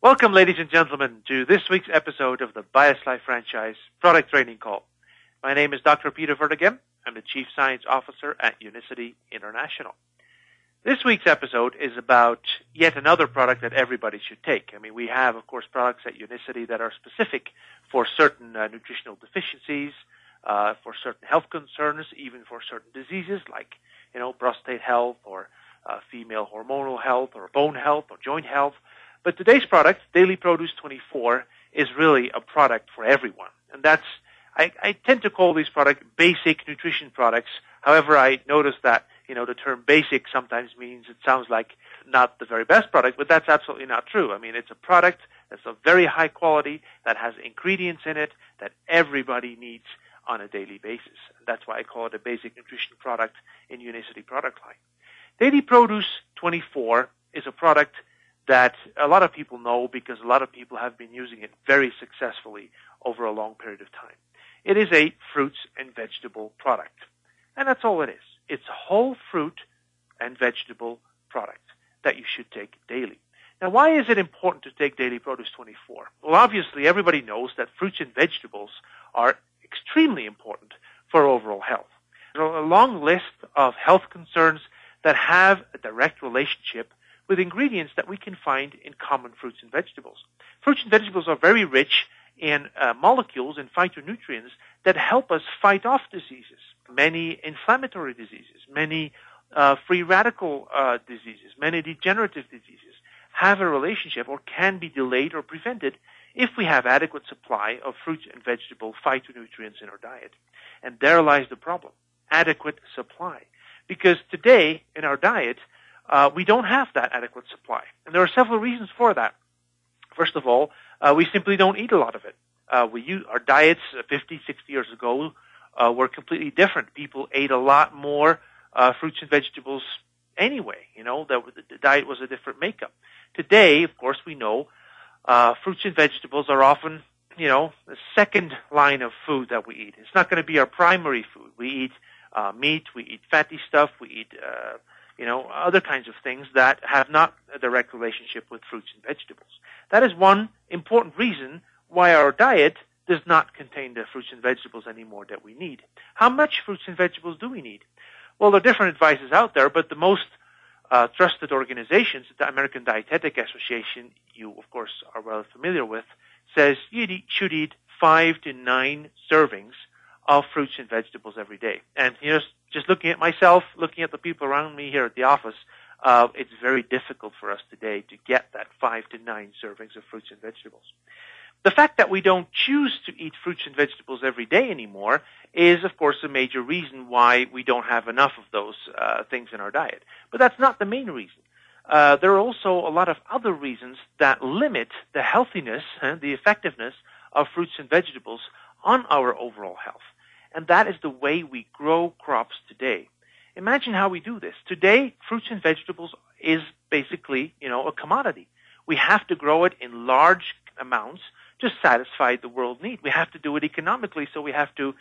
Welcome, ladies and gentlemen, to this week's episode of the BioSlife franchise product training call. My name is Dr. Peter Verdegam. I'm the Chief Science Officer at Unicity International. This week's episode is about yet another product that everybody should take. I mean, we have, of course, products at Unicity that are specific for certain nutritional deficiencies, for certain health concerns, even for certain diseases like, prostate health or female hormonal health or bone health or joint health. But today's product, Daily Produce 24, is really a product for everyone. And that's, I tend to call these products basic nutrition products. However, I notice that, the term basic sometimes means it sounds like not the very best product, but that's absolutely not true. I mean, it's a product that's of very high quality, that has ingredients in it that everybody needs on a daily basis. And that's why I call it a basic nutrition product in Unicity product line. Daily Produce 24 is a product that a lot of people know because a lot of people have been using it very successfully over a long period of time. It is a fruits and vegetable product. And that's all it is. It's a whole fruit and vegetable product that you should take daily. Now, why is it important to take Daily Produce 24? Well, obviously, everybody knows that fruits and vegetables are extremely important for overall health. There's a long list of health concerns that have a direct relationship with ingredients that we can find in common fruits and vegetables. Fruits and vegetables are very rich in molecules and phytonutrients that help us fight off diseases, many inflammatory diseases, many free radical diseases, many degenerative diseases have a relationship or can be delayed or prevented if we have adequate supply of fruits and vegetable phytonutrients in our diet. And there lies the problem, adequate supply. Because today in our diet, we don't have that adequate supply. And there are several reasons for that. First of all, we simply don't eat a lot of it. Our diets 50, 60 years ago were completely different. People ate a lot more fruits and vegetables anyway. The diet was a different makeup. Today, of course, we know fruits and vegetables are often, the second line of food that we eat. It's not going to be our primary food. We eat meat, we eat fatty stuff, we eat other kinds of things that have not a direct relationship with fruits and vegetables. That is one important reason why our diet does not contain the fruits and vegetables anymore that we need. How much fruits and vegetables do we need? Well, there are different advices out there, but the most trusted organizations, the American Dietetic Association, you, of course, are well familiar with, says you should eat 5 to 9 servings of fruits and vegetables every day. And just looking at myself, looking at the people around me here at the office, it's very difficult for us today to get that 5 to 9 servings of fruits and vegetables. The fact that we don't choose to eat fruits and vegetables every day anymore is, of course, a major reason why we don't have enough of those things in our diet. But that's not the main reason. There are also a lot of other reasons that limit the healthiness and the effectiveness of fruits and vegetables on our overall health. And that is the way we grow crops today. Imagine how we do this. Today, fruits and vegetables is basically, a commodity. We have to grow it in large amounts to satisfy the world need. We have to do it economically, so we have to,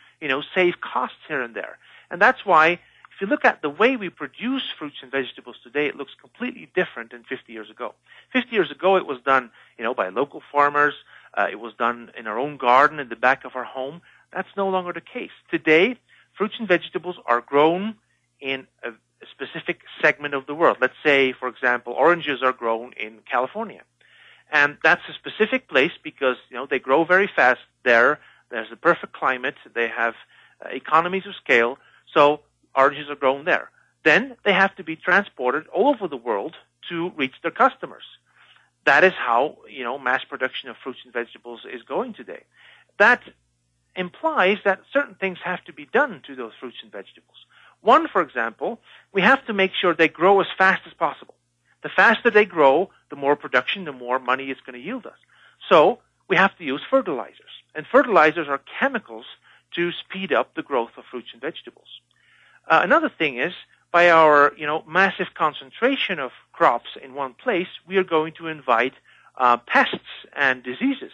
save costs here and there. And that's why, if you look at the way we produce fruits and vegetables today, it looks completely different than 50 years ago. 50 years ago, it was done, by local farmers. It was done in our own garden in the back of our home. That's no longer the case. Today, fruits and vegetables are grown in a specific segment of the world. Let's say, for example, oranges are grown in California. And that's a specific place because, they grow very fast there. There's a perfect climate. They have economies of scale. So oranges are grown there. Then they have to be transported all over the world to reach their customers. That is how, mass production of fruits and vegetables is going today. That implies that certain things have to be done to those fruits and vegetables. One, for example, we have to make sure they grow as fast as possible. The faster they grow, the more production, the more money it's going to yield us. So we have to use fertilizers. And fertilizers are chemicals to speed up the growth of fruits and vegetables. Another thing is, by our massive concentration of crops in one place, we are going to invite pests and diseases.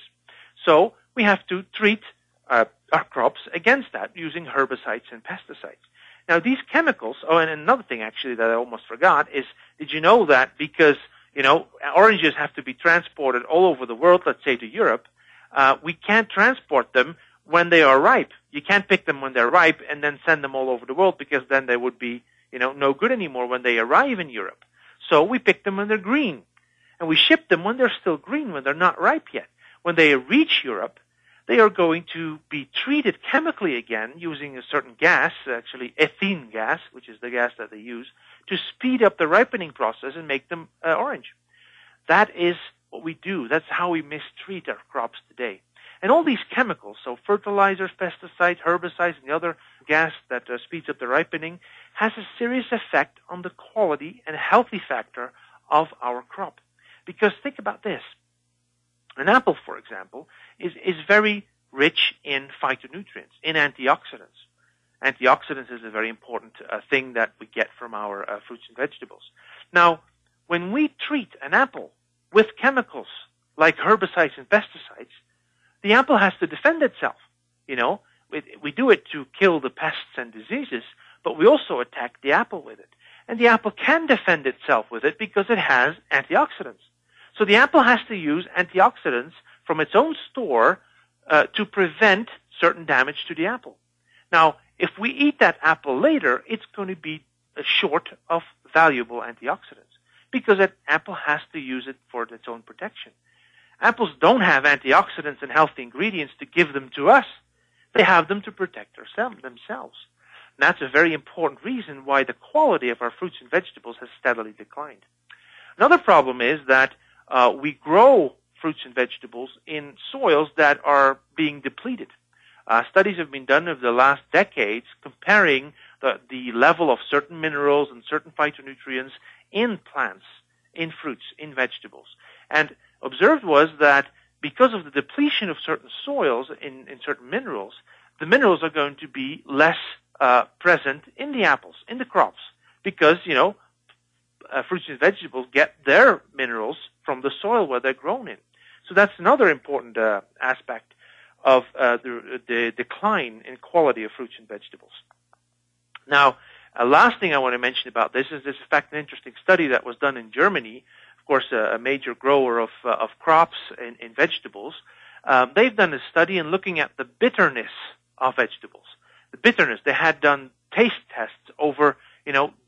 So we have to treat our crops against that using herbicides and pesticides. Now, these chemicals, and another thing actually that I almost forgot is, did you know that because, Oranges have to be transported all over the world, let's say to Europe. We can't transport them when they are ripe. You can't pick them when they're ripe and then send them all over the world, because then they would be, no good anymore when they arrive in Europe. So we pick them when they're green. And we ship them when they're still green, when they're not ripe yet. When they reach Europe, they are going to be treated chemically again using a certain gas, actually ethene gas, which is the gas that they use, to speed up the ripening process and make them orange. That is what we do. That's how we mistreat our crops today. And all these chemicals, so fertilizers, pesticides, herbicides, and the other gas that speeds up the ripening, has a serious effect on the quality and healthy factor of our crop. Because think about this. An apple, for example, is very rich in phytonutrients, in antioxidants. Antioxidants is a very important thing that we get from our fruits and vegetables. Now, when we treat an apple with chemicals like herbicides and pesticides, the apple has to defend itself. We do it to kill the pests and diseases, but we also attack the apple with it. And the apple can defend itself with it because it has antioxidants. So the apple has to use antioxidants from its own store to prevent certain damage to the apple. Now, if we eat that apple later, it's going to be short of valuable antioxidants because that apple has to use it for its own protection. Apples don't have antioxidants and healthy ingredients to give them to us. They have them to protect themselves. And that's a very important reason why the quality of our fruits and vegetables has steadily declined. Another problem is that we grow fruits and vegetables in soils that are being depleted. Studies have been done over the last decades comparing the level of certain minerals and certain phytonutrients in plants, in fruits, in vegetables. And observed was that because of the depletion of certain soils in certain minerals, the minerals are going to be less present in the apples, in the crops, because, fruits and vegetables get their minerals from the soil where they're grown in. So that's another important aspect of the decline in quality of fruits and vegetables. Now, last thing I want to mention about this is, in fact, an interesting study that was done in Germany. Of course, a major grower of crops in vegetables. They've done a study in looking at the bitterness of vegetables. The bitterness, they had done taste tests over,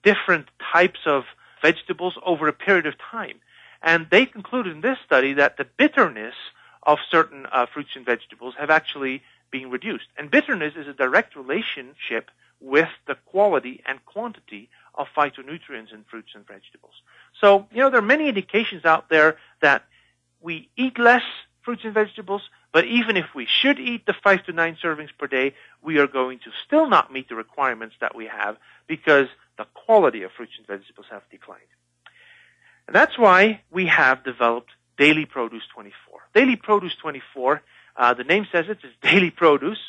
different types of vegetables over a period of time. And they concluded in this study that the bitterness of certain fruits and vegetables have actually been reduced. And bitterness is a direct relationship with the quality and quantity of phytonutrients in fruits and vegetables. So, there are many indications out there that we eat less fruits and vegetables, but even if we should eat the 5 to 9 servings per day, we are going to still not meet the requirements that we have because the quality of fruits and vegetables have declined. And that's why we have developed Daily Produce 24. Daily Produce 24, the name says it's daily produce,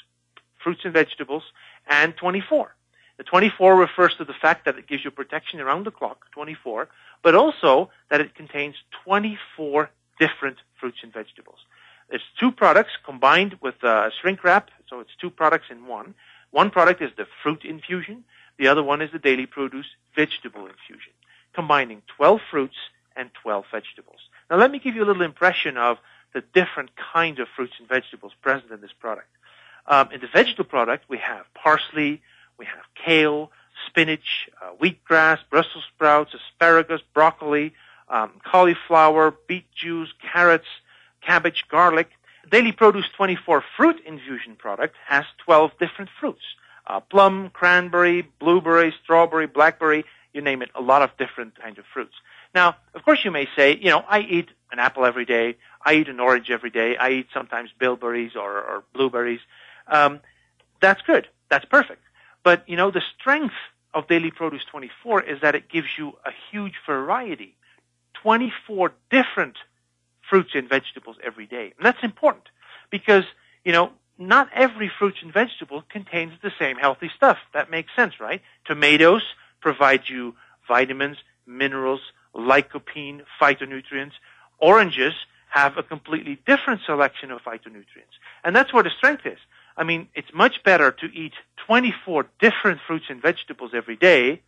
fruits and vegetables, and 24. The 24 refers to the fact that it gives you protection around the clock, 24, but also that it contains 24 different fruits and vegetables. It's 2 products combined with shrink wrap, so it's 2 products in one. One product is the fruit infusion. The other one is the Daily Produce vegetable infusion, combining 12 fruits and 12 vegetables. Now, let me give you a little impression of the different kinds of fruits and vegetables present in this product. In the vegetable product, we have parsley, we have kale, spinach, wheatgrass, Brussels sprouts, asparagus, broccoli, cauliflower, beet juice, carrots, cabbage, garlic. Daily Produce 24 fruit infusion product has 12 different fruits. Plum, cranberry, blueberry, strawberry, blackberry, you name it, a lot of different kinds of fruits. Now, of course you may say, I eat an apple every day, I eat an orange every day, I eat sometimes bilberries or blueberries. That's good. That's perfect. But, the strength of Daily Produce 24 is that it gives you a huge variety, 24 different fruits and vegetables every day. And that's important because, not every fruit and vegetable contains the same healthy stuff. That makes sense, right? Tomatoes provide you vitamins, minerals, lycopene, phytonutrients. Oranges have a completely different selection of phytonutrients. And that's where the strength is. I mean, it's much better to eat 24 different fruits and vegetables every day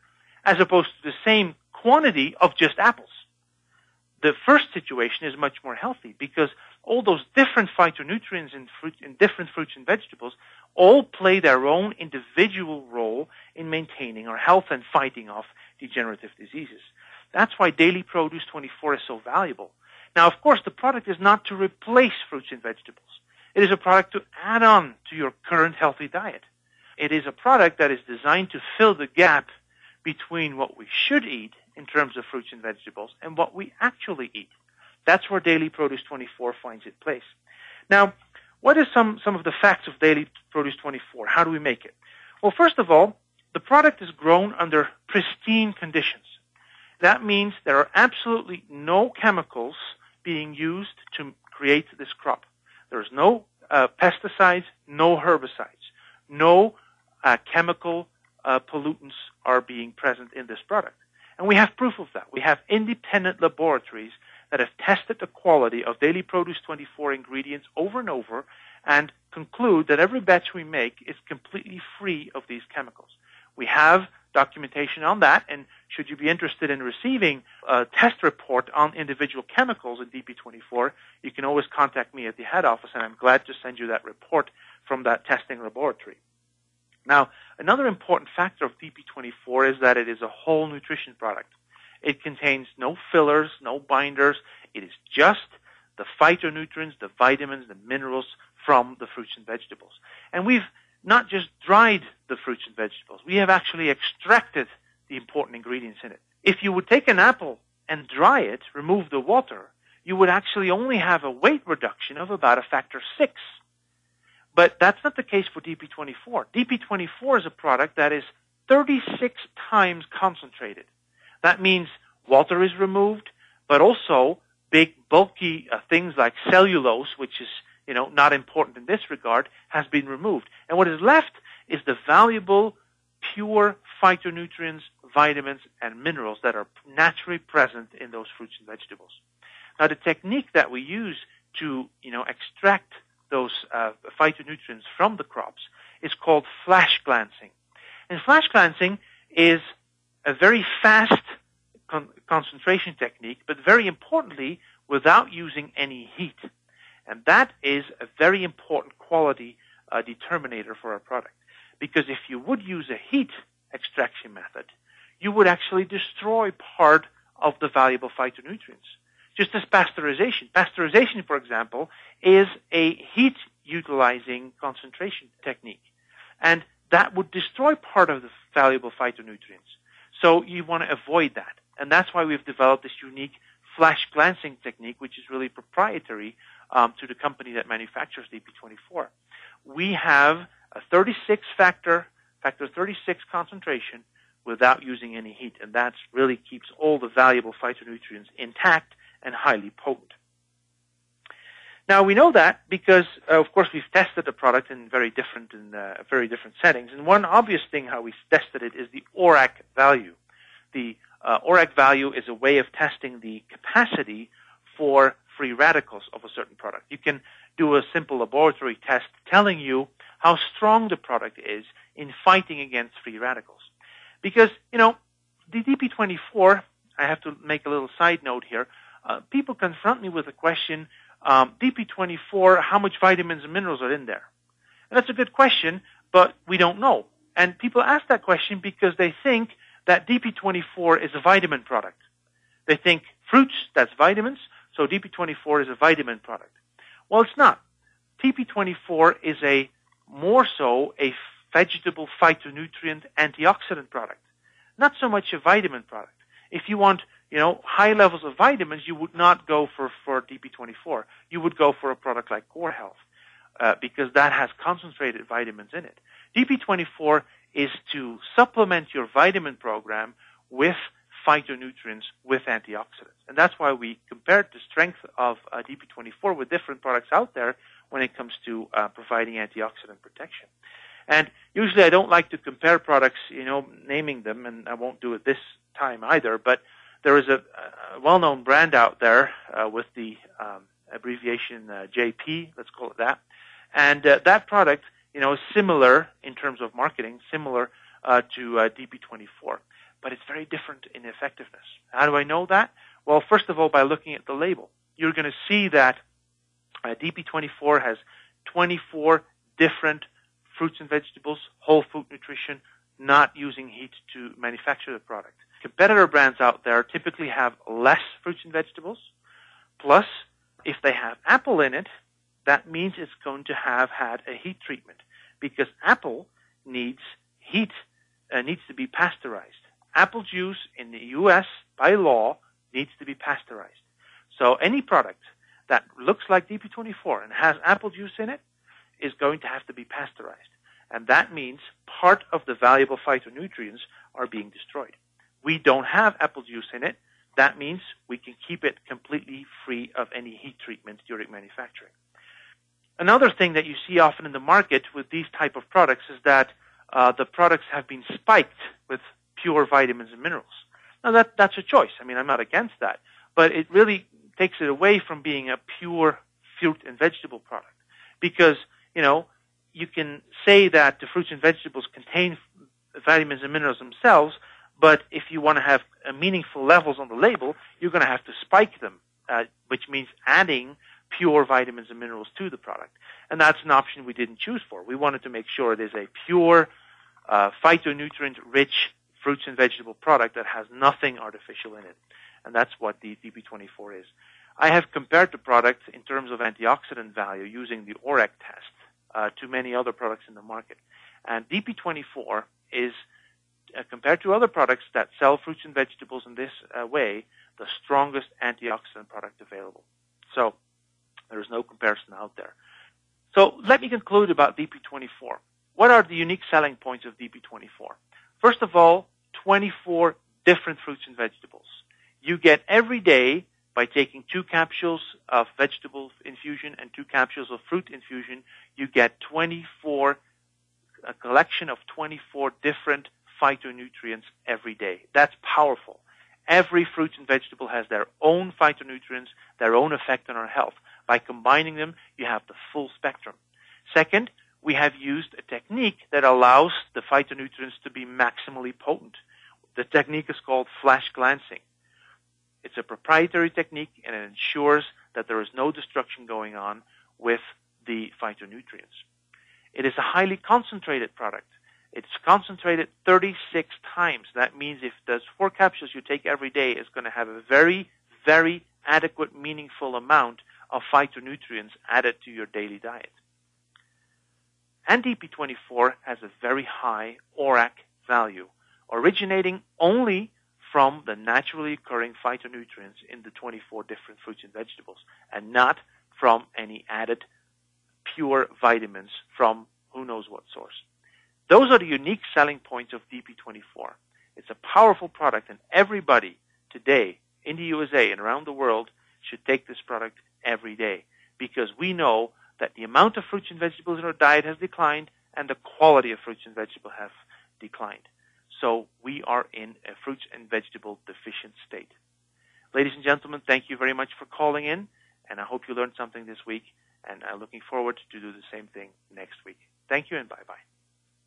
as opposed to the same quantity of just apples. the first situation is much more healthy because all those different phytonutrients in different fruits and vegetables all play their own individual role in maintaining our health and fighting off degenerative diseases. That's why Daily Produce 24 is so valuable. Now, of course, the product is not to replace fruits and vegetables. It is a product to add on to your current healthy diet. It is a product that is designed to fill the gap between what we should eat in terms of fruits and vegetables and what we actually eat. That's where Daily Produce 24 finds its place. Now, what are some of the facts of Daily Produce 24? How do we make it? Well, first of all, the product is grown under pristine conditions. That means there are absolutely no chemicals being used to create this crop. There's no pesticides, no herbicides, no chemical pollutants are being present in this product. And we have proof of that. We have independent laboratories that have tested the quality of Daily Produce 24 ingredients over and over and conclude that every batch we make is completely free of these chemicals. We have documentation on that, and should you be interested in receiving a test report on individual chemicals in DP24, you can always contact me at the head office, and I'm glad to send you that report from that testing laboratory. Now, another important factor of DP24 is that it is a whole nutrition product. It contains no fillers, no binders. It is just the phytonutrients, the vitamins, the minerals from the fruits and vegetables. And we've not just dried the fruits and vegetables. We have actually extracted the important ingredients in it. If you would take an apple and dry it, remove the water, you would actually only have a weight reduction of about a factor 6. But that's not the case for DP24. DP24 is a product that is 36 times concentrated. That means water is removed, but also big, bulky things like cellulose, which is not important in this regard, has been removed. And what is left is the valuable, pure phytonutrients, vitamins, and minerals that are naturally present in those fruits and vegetables. Now, the technique that we use to, extract those phytonutrients from the crops is called flash glancing. And flash glancing is a very fast concentration technique, but very importantly, without using any heat. And that is a very important quality determinator for our product. Because if you would use a heat extraction method, you would actually destroy part of the valuable phytonutrients. Just as pasteurization. Pasteurization, for example, is a heat-utilizing concentration technique. And that would destroy part of the valuable phytonutrients. So you want to avoid that. And that's why we've developed this unique flash glancing technique, which is really proprietary to the company that manufactures DP24. We have a factor 36 concentration without using any heat, and that really keeps all the valuable phytonutrients intact and highly potent. Now, we know that because, of course, we've tested the product in very different settings, and one obvious thing how we tested it is the ORAC value. The ORAC value is a way of testing the capacity for free radicals of a certain product. You can do a simple laboratory test telling you how strong the product is in fighting against free radicals. Because, the DP24, I have to make a little side note here, people confront me with the question, DP24, how much vitamins and minerals are in there? And that's a good question, but we don't know. And people ask that question because they think that DP24 is a vitamin product. They think fruits, that's vitamins, so DP24 is a vitamin product. Well, it's not. DP24 is more so a vegetable phytonutrient antioxidant product, not so much a vitamin product. If you want, high levels of vitamins, you would not go for DP24. You would go for a product like Core Health because that has concentrated vitamins in it. DP24 is to supplement your vitamin program with phytonutrients with antioxidants. And that's why we compared the strength of DP24 with different products out there when it comes to providing antioxidant protection. And usually I don't like to compare products, naming them, and I won't do it this time either, but there is a well-known brand out there with the abbreviation JP, let's call it that. And that product, is similar in terms of marketing, similar to DP24. But it's very different in effectiveness. How do I know that? Well, first of all, by looking at the label, you're going to see that DP24 has 24 different fruits and vegetables, whole food nutrition, not using heat to manufacture the product. Competitor brands out there typically have less fruits and vegetables. Plus, if they have apple in it, that means it's going to have had a heat treatment, because apple needs heat, needs to be pasteurized. Apple juice in the U.S., by law, needs to be pasteurized. So any product that looks like DP24 and has apple juice in it is going to have to be pasteurized. And that means part of the valuable phytonutrients are being destroyed. We don't have apple juice in it. That means we can keep it completely free of any heat treatment during manufacturing. Another thing that you see often in the market with these type of products is that the products have been spiked with pure vitamins and minerals. Now that's a choice. I mean, I'm not against that, but it really takes it away from being a pure fruit and vegetable product, because, you can say that the fruits and vegetables contain vitamins and minerals themselves, but if you want to have meaningful levels on the label, you're going to have to spike them, which means adding pure vitamins and minerals to the product. And that's an option we didn't choose for. We wanted to make sure it is a pure, phytonutrient-rich fruits and vegetable product that has nothing artificial in it. And that's what the DP24 is. I have compared the product in terms of antioxidant value using the ORAC test to many other products in the market. And DP24 is, compared to other products that sell fruits and vegetables in this way, the strongest antioxidant product available. So there is no comparison out there. So let me conclude about DP24. What are the unique selling points of DP24? First of all, 24 different fruits and vegetables. You get every day, by taking 2 capsules of vegetable infusion and 2 capsules of fruit infusion, you get a collection of 24 different phytonutrients every day. That's powerful. Every fruit and vegetable has their own phytonutrients, their own effect on our health. By combining them, you have the full spectrum. Second, we have used a technique that allows the phytonutrients to be maximally potent. The technique is called flash glancing. It's a proprietary technique, and it ensures that there is no destruction going on with the phytonutrients. It is a highly concentrated product. It's concentrated 36 times. That means if those 4 capsules you take every day is going to have a very, very adequate, meaningful amount of phytonutrients added to your daily diet. And DP24 has a very high ORAC value, originating only from the naturally occurring phytonutrients in the 24 different fruits and vegetables, and not from any added pure vitamins from who knows what source. Those are the unique selling points of DP24. It's a powerful product, and everybody today in the USA and around the world should take this product every day, because we know that the amount of fruits and vegetables in our diet has declined and the quality of fruits and vegetables have declined. So we are in a fruits and vegetable deficient state. Ladies and gentlemen, thank you very much for calling in, and I hope you learned something this week, and I'm looking forward to do the same thing next week. Thank you, and bye-bye.